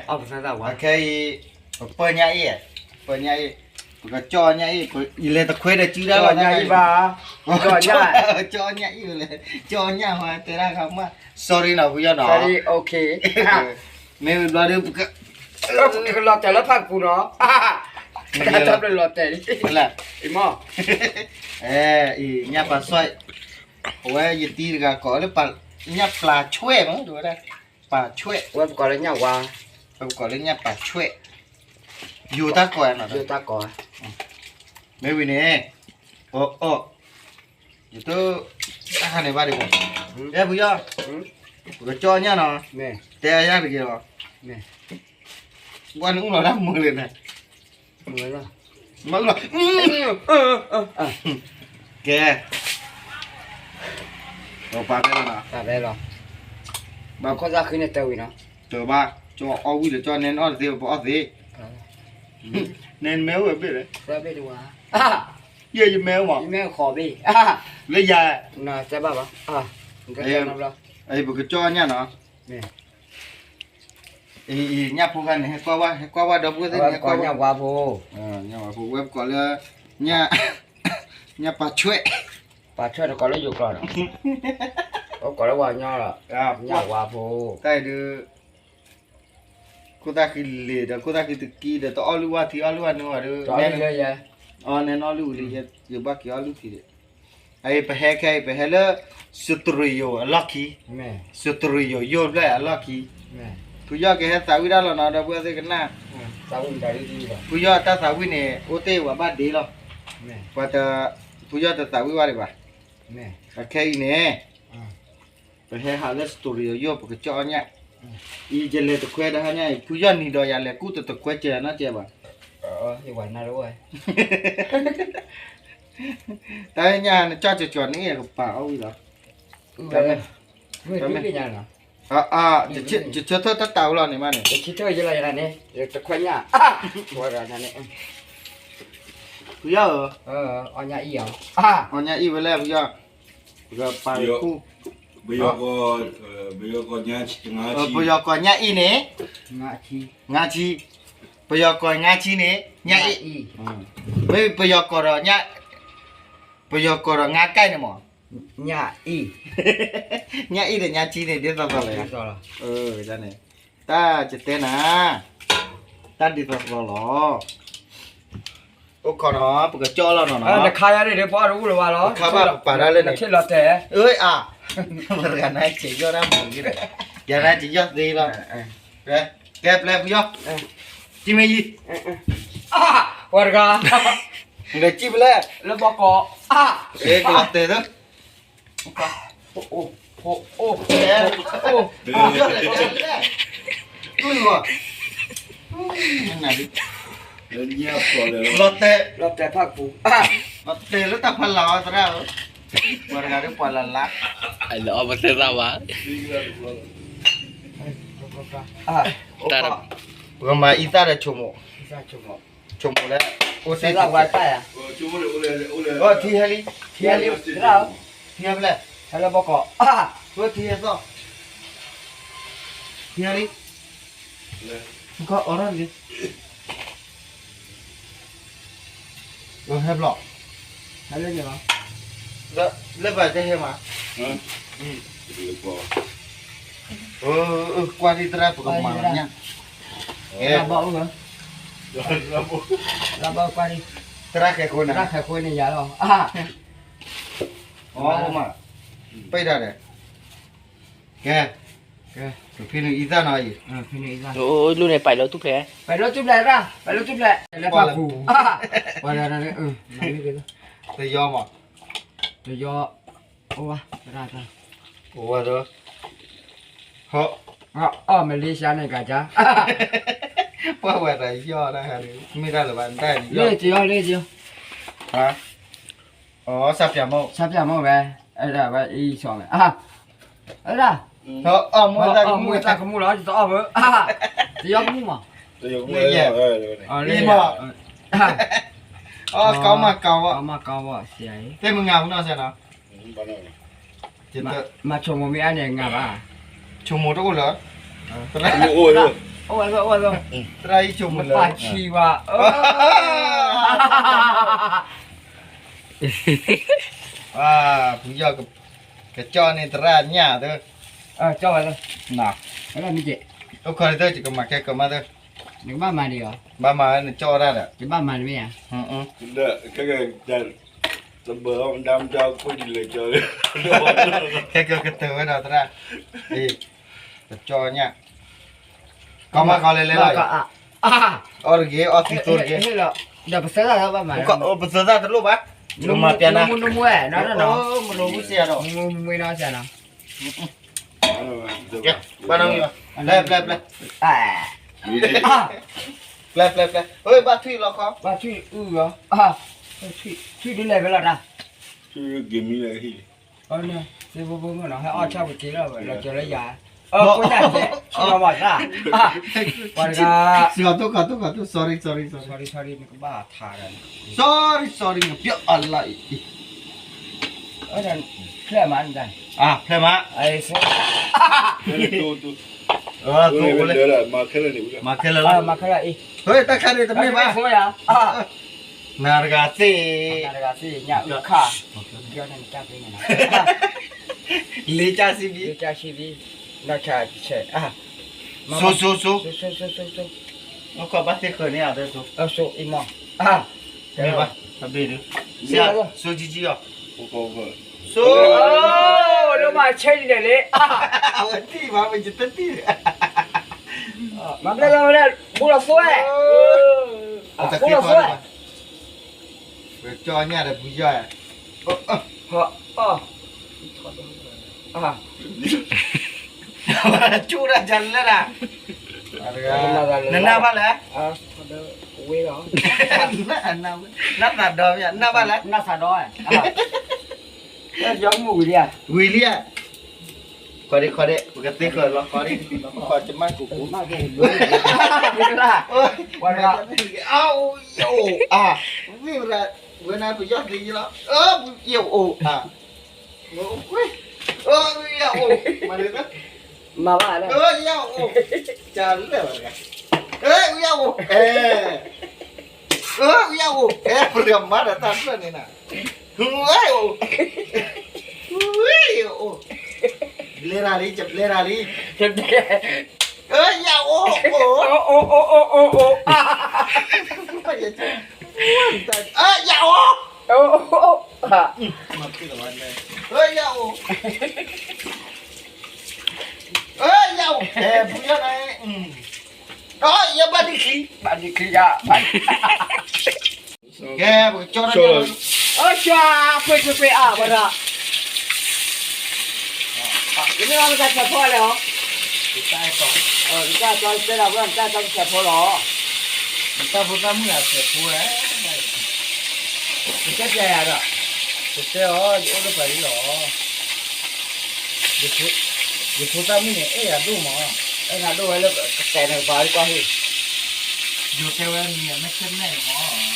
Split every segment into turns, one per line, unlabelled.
အောက်စားတာကွာ
โอเคเปิดเนี่ยเปิดเนี่ยก็จอเนี่ยอีเลยตะเควดจื้อได้
ကြော်ညာကြီးပါကြော်ညာ
จอเนี่ยอยู่เลยจอเนี่ยมาแต่ละคำว่า sorry นะพี่ยอเนาะ
sorry okay
ไม่รอดูก็
လော်တယ်လဖတ်ကူနော်ကတ်တပ်လော်တယ်
นั่นแหละ
ဒီမော
อีเนี่ยปลาสร้อยโอ้ยยตีก็ก่อเลยปลาเนี่ยปลาช่วยมั้งดูได้ปลาช่วย
ဝက်ကောလည်းညဝါ
ก่อเลยเนี่ยปลาช่วยอยู่ตะก่อนน่ะ
ယူတာကော
ไม่วินเน่โอ้อยู่ตัวอาหารในบ้านดีกว่าพี่ยอก็จอเนี่ยเนาะ
မဲ
แต่ยากดีกว่า
မဲ
วันนึงเราได้มือเลยนะ
မလား
มันหรอแกเราปากได้แล้วนะ
ဒါပဲလောဘာခေါ်စားခင်းတဲ့ဝီနော်
เจอบ้าจอเอาวิหรือจอเน้นอ้อเสียบ่อ้อเสียเน้นแมวแบบนี้เลย
ဒါပဲဒီဝါ
เยี่ยแมวหมอ
ဒီမဲခေါ်ပြီ
เลยยา
နာစပါပါငါကတော့နော်
ไอ้บุกจอเนี่ยเนาะ
မဲ
เนี่ยพวกกันให้กว่าดอกก็ได้
ဝက်
เนี่ย
ကောညဝါဖို့
เนี่ยว่าพวกเว็บก่อนเลยเนี่ยปลาช่วย
ပါချွတ်ကောလည်းယူကောနော်ဟုတ်ကောလည်းဝါညလား
ครับ
ညဝါဖို့
ใต้ดูกูตาคิเลดกูตาคิตกีเดตอลูวาที่อลูวานัวดู
တော်
แน่
ရရ
อ๋อแน่นอลูเลยอย่าบักยอลูทีไอ้ไปแฮกไอ้ไปแฮละสุตริโยลักกี้
မဲ
สุตริโยโยบเลยลักกี้
မဲ
ผู้ยอแกสาวิดาลนะดอกเบี้ยกันนะ
သာဝန်ဒါရီဒီပါ
ผู้ยอตาสาวิเนี่ยโอเตว่าบ้านดีหรอ
မဲ
ว่าแต่ผู้ยอตาสาวิว่าดีป่ะ
မဲ
โอเคเนี่ยไปแฮหาละสุตริโยโยปกจอเนี่ยอีเจเลตะแควดะเนี่ยผู้ยอนี่ดอยาเลกูตะแควเจนะเจบ่ะ
အော်ဒီဝါနာတော့
แต่เนี่ยจ้าจะจอดนี่ก็ป่าเอาอีหรอ
ဒါပဲဝေးပြညာလား
จะเธอตะเต่าเราเนี่ยมาเนี่ย
ချစ်တော့ရလာရနေတခွညာဘောရနာနေ
ผู้ยอเหรอ
အော်ညာอีအောင်
อ๋อเนี่ยอีเวลาผู้ยอก็ไปคู่
不要搞年轻年
ผู้
轻，
ยอก่อนเนี่ยอีเนี่ย
ငါချီ
งาชีผู้ยอก่อนงาชีเนี่ยเนี่ยอี
อี
ไม่ผู้ยอก่อนเนี่ยผู้ยอก่อนงาใกล้เนี่ยหมอ
ညာอี
เนี่ยอีเนี่ยงาชีเนี่ยเดี๋ยวต่อเลย
ဆိုတော့
จ้ะเนี่ยตาจะเต้นนะตาดีต่อหรอโอ้ขอเนาะปกจ่อแล้วเนาะ
အဲ့ဒါခါရတယ်ပေါ်တော့လို့ပါတော့ချစ်လို့တဲ့
เอ้ยอ่ะเหมือนกันนะเจียอได้หมดเลยอย่านะเจียอดีแล้วแกแปลผู้ยอจิไม่ยี
ဝရက
เดี๋ยวจิบแล้ว
လဘကော
เอ๊ะกลับเตะเด้อ
โอ้โอ้โอ้
เอ๊ะโอ้ยอดเลยตุ้ยว่ะนั่นน่ะดิ
人家说的
รถเตะ
လောက်တဲ့ဖတ်ကူ
รถเตะแล้วตะพันลาวซะแล้ววันกันได้ปล่อยละ
ไอ้เราเอามาเซราวะ
แต่ก็มาอีตาได้ชม
စားချုံမ
ชมแล้วโอ้
စေ
เซ่
လာဝါတာရ
就我的
โอ้ทีฮะลิ
ခီလေးဒါ
ทีฮะแล้ว
ဟလဘကော
ตัวทีฮะซอทีฮะลิก็ออรันดิเราให้บล็อก
ဟလဲညော
แล้วแบบจะให้มา กว่าที่ตราปกมาเนี่ย
လာဘောင်းလာဘောကွာဒီ
ตราแค่คน
ရာ
นะ
ခခွေးနေရတော့
อ๋อมาไปได้เลยแกพี่นี่อีตาหน่อย
ဖိနေစား
โอ้ยลูกในไปแล้วทุกแผล
ไปรถจุ๊บเลยป่ะไปรถจุ๊บเลยแล้วพักกูว่าอะไรเนี่ยนั่นนี่กัน
จะยอมอ่ะ
เดี๋ยวโอ้วะได้ได้
โอ้เด้อเฮ้อ
อ๋อมาเลเซียเนี่ยกันจ้า
ป้าว่าแต่ย่อได้ฮะไม่ได้หรือบ้านได้
เล่จีอ๋อเล่จี
ฮะอ๋อสับยาโม
ชับยามั้งไปไอ้ละไปอีสองเลยไอ้ละ
เฮ้อมวยตา
มวยตาขมูแล้วจะต่อเบอจะยอมมั้งมั้ง
这有我的，
อ๋อเลย
อ๋อเกามาเกาอ่ะ
เอามาเกาอ่ะเสีย
เต้มึงงาคุณเอาเสร็จนะจิต
มาชมมีอันเนี่ยงาบ้า
ชมโมตุกุเหรอตอนแรก
我
哦，
ตรายจุ่มเลย
大气吧，
ผู้ย่อกับจอนี่ตราเนี่ยเด้อ
叫完了，那，那没得，
ทุกคนเด้อจะก็มาแค่ก็มาเด้อ
你慢慢的哦，
มามาเนี่ยจอได้อ่ะ
你慢慢的呀，
Da, kagak dan sebelum dam jauh pun dilejar.
แค่ก็กระเตือไว้ดอกตราดีจอเนี่ยก็มาก็เลยเลย
那个啊，
ออร์เกออสิตัวเก
那个，那不是那个慢慢
ก็โอ้ภาษาตะลุบอ่ะลงมาเปียนะ
弄哎，那那，
มันลงมุเสียดอก
没拿钱呢，
แกบ้านน้องอยู่แลบแลบแลบ
哎，
แลบแลบแลบเฮ้ยบ้านที่เราเขา
把去去的来不了呢，
Tu game lagi.
哦呢，这不呢，还二差不多了，了叫了呀，不然的，去了嘛是吧？我这个。
เสือตัวกัดตัวกัดตัว sorry sorry sorry
sorry 那个把他的，
sorry sorry เปียอะไร
而且开满的，
อ่ะแค่มา
哎是，
Tu.
ตัว
Tu
เลย
boleh dah makan ni bukan.
มาแค่ละ
马克了哎，
เฮ้ยตะคันนี่ทำไมมา
什么呀？啊，
นารกาซี
那个是人家有卡，不要那你干杯呢，
ลีจาซีบี
就加西比，那卡吃啊，
สู้สู้สู้
收，
เอาขอบัตรเขยเนี่ยเด้อสู้
收一毛啊，
นี่ป่ะทำดีดิเสียสู้จีจีอ่ะ
Pokok.
สู้
哦，老妈吃你的嘞啊，
เอาที่มาเป็นจุดที่
妈不来，不了说哎，
เอาตะ
不
เกีย
了
บ
说
ก่อน
哎，
เปิดจอเนี่ยเด้อผู้ใหญ่
好哦，啊，
จูระจันเลยนะนั่นน่าบ้านแล้ว
啊，好的，喂了，
นั่นน่าดอมเนี่ยน่าบ้านแล้ว
那啥着哎，啊，那养母的。
วิลเลียขอดิปกติเคยรอขอดิขอจะมากู
那给你不是啦，
เอ้ยวันละเอาโอ้อ่ะวิวละเวลาไปยอดดีแล้วเกี่ยวโอ้อ่ะโอ้ยเกี่ยวโอ้มาเลยนะ
妈妈的，
เกี่ยวโอ้จะเรื่องอะไรเกี่ยวโอ้เกี่ยวโอ้เรื่องมาแต่ตั้งแต่นี่นะโอ้เลราลีจับเลราลี
对不对？
อย่าโอ้
哦，
อย่าโอ้
啊，
มาที่ละวันเลยอย่าโอ้อย่าโอ้ผู้ใหญ่ไหนอย่าบ้าดิคี
把你可以呀，把你，
แกบอกจอร์น
刷，快啊，我说，有没有我们再切破了？你再装，你再装对了，不然再装切破了。
ตาบุตรมึงอะเสียผู้
你再切呀的，
เสียโอ้ก็ไปหรอเดี๋ยวผู้ตามึงเนี่ยอย่าดูมั้ง
哎，那都为了在那个法律关系。
อยู่แค่ว่าเนี่ยไม่เข้มแน่มั้ง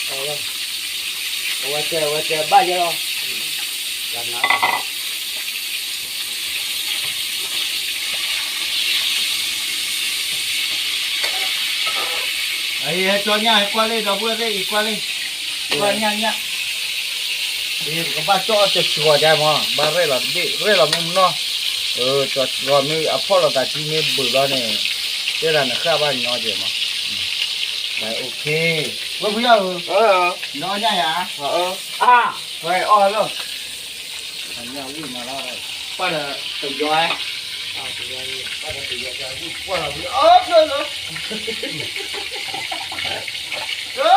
好了，我这办去了，来拿。
ไอ้จอเนี่ยกว่าเลยดอกบัวเลยอีกกว่าเลยกว่าเนี่ยนี่ก็บ้าจอจะชัวใจมั้งบ้าเร่หรอดิเร่หรอมึงเนาะจอรอมีอพอลตาจีนี่บุญแล้วเนี่ยเจ้าหน้าข้าบ้านน้อยเดียวมั้งโอเคว่าพี่เอาน้อยใหญ่อะ
啊，喂，哦了，
อันนี้วิ่งมาแล้วเลยป้าเด้อตื่นย้อย
啊，这个
ป้าเด้อตื่นย้อยว่าเราพี่เพื่อนเหรอ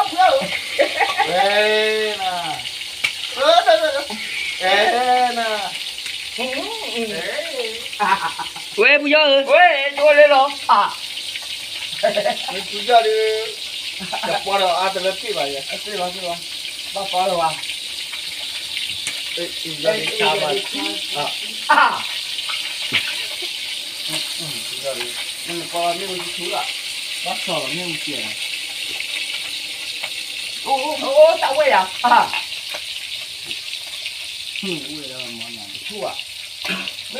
เพื่อนเอ้น่ะเน่ะ
喂，不要了。
喂，我来了啊，
你不要的，这包了啊，这个对吧也？
对吧，那发了吧？
要的加吧
啊，
要的，
包没有出了，
把少了没有钱。
大胃呀啊，
为了么呢？
出啊，
的，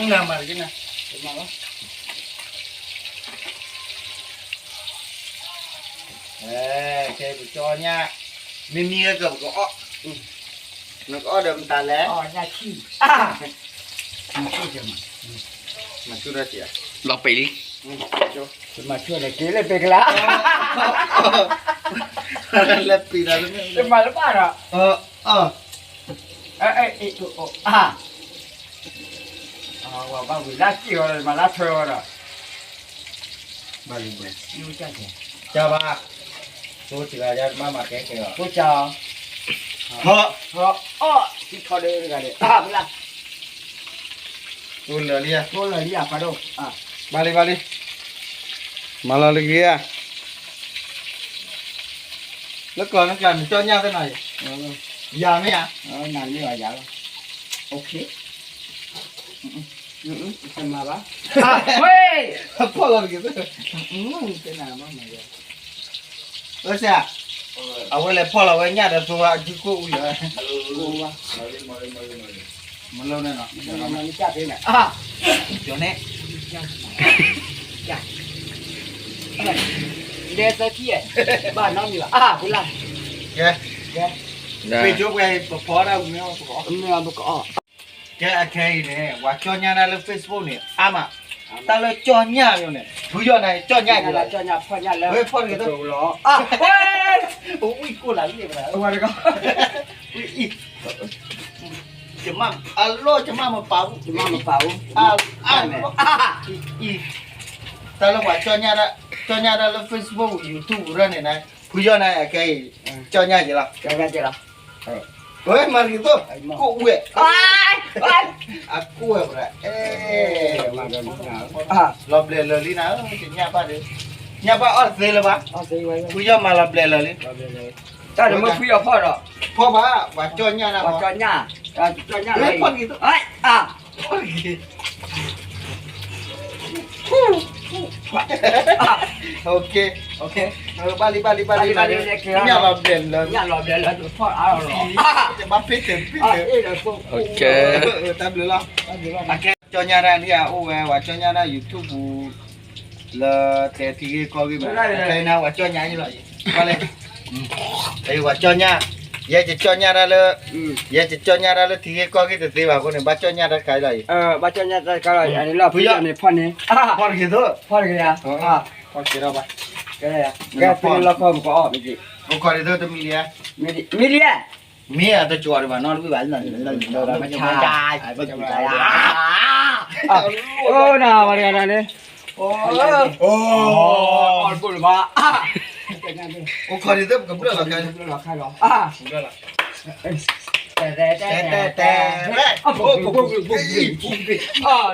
那么的呢？
怎么了？
cái bữa cho nha mimi cái cầm có nó có đầm tàn lẽ
อ๋อญาขี้อ่าขี้จะมา
mà chưa ra chị à
ลองไปดิ
จะมาช่วยอะไรกินเลยไปกันแล้ว
là pì là
จะมาหรือเปล่าอ่ะ เอ้อ่ะว่าบ้าวิลาจิโอเลยมาลาเทอร์อ่ะ
ba linh bè
ยูจ้าแก
chào ba tôi chỉ là ra ba mặt cái kìa
กูจ้า
họ
เพราะอ้อที่เขาเดินกันเลยมึงล่ะ
tôi lừa đi à
ตัวเลยอยากมาดู
ba đi mà là lịch kia nó còn nó làm cho nhau thế này giờ mấy à
นานนี่ว่าอยากโอเคจะมาปะเฮ้ย
พ่อเรากี่ตัว
เป็นอะไรบ้างไหม
เออเสียเอาไว้เลยพ่อเราไว้เนี่ยเดี๋ยวตัวจิโก้อยู่เลย
กูวะ
มันเล่าแน่นอน
มันจับเองอ่ะ
เดี๋ยวนี้
เดซที่บ้านน้องอยู่คุณล่ะ
แก
ได้
ไปจุกไปพอแล้วไม่เอาพอ
ไม่เอาบุกอ้อ
แกโอเคเนี่ยว่าจอเนี่ยนะเลยเฟซบุ๊กเนี่ยอามาแต่เลยจอเนี่ยอยู่เนี่ยผู้ยอดไหนจอเนี่ยอยู่
แล้
เล
วย จอเนี่ยพ่อเนี่ยแล้ว
เฮ้ยพ่อเนี่ยต้อง
ล้อเฮ้ย
โอ้ยกูหลังเนี่ยไปแล้ว
มาเลยก็
อุ้ยอีจะมาอัลโลจะมาเป่า
จะมาเป่า
อีแต่ละว่าจอเนี่ยนะเลยเฟซบุ๊กยูทูบเรื่องเนี่ยนะผู้ยอดไหนโอเคจอเนี่ยอยู่ละ
จะกันจะละ
เฮ้ยมาgituกูเว้ยaku ya bro
มาเดิน
lo beli loli na nyapa deh nyapa or sale ba
เอาซื้อไว้
ku ya malah beli loli
ถ้าเดี๋ยวมึงคุยกับพ่อหรอ
po ba wa chonya na
ว่าจอเนี่ยจอเนี่ย
เฮ้ยพ่อgitu
เฮ้ย
oke
โอเค
balik ini lo beli loli
เนี่ยรอเดี๋ยวเราจะพ่อเอาหรอ
coba pite
เดี๋ยวกู
โอเค
tak beli lah oke chonya na dia wa chonya na youtube le tiga kau gitu kayak na wa chonya ni lah boleh wa chonya ya chonya ra le ya chonya ra le tiga kau gitu tiba aku ni baca chonya ra kai lah
บ้าจอเนี่ยก็เลยอันนี้เราพี่อันนี้พ่อนี่
por gitu
พ่อเลยอ่ะ
por kira ba
ก็ได้แกเป็นละครก็ออกไปดิ
oh kau itu tu milia
มีเดีย
mia tu jual di mana lebih banyak lah macam macam
โอ้น่ามาเรียนนี่โอ้โอ้ปุ่นมา
oh kau itu kebetulan lah kan
ราคาหรอ
sudah lah
แต่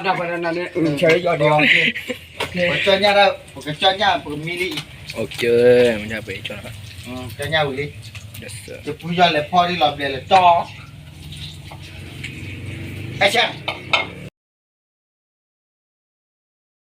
น่าไปนั่นนี่เฉยยอดเดียว
chonya ra bukan chonya pemilih
โอเคมันจะไปจอดครับ
chonya boleh
yes sir
จะพูดอะไรพ่อที่เราเรียนเลยต่อไอ้ช่าง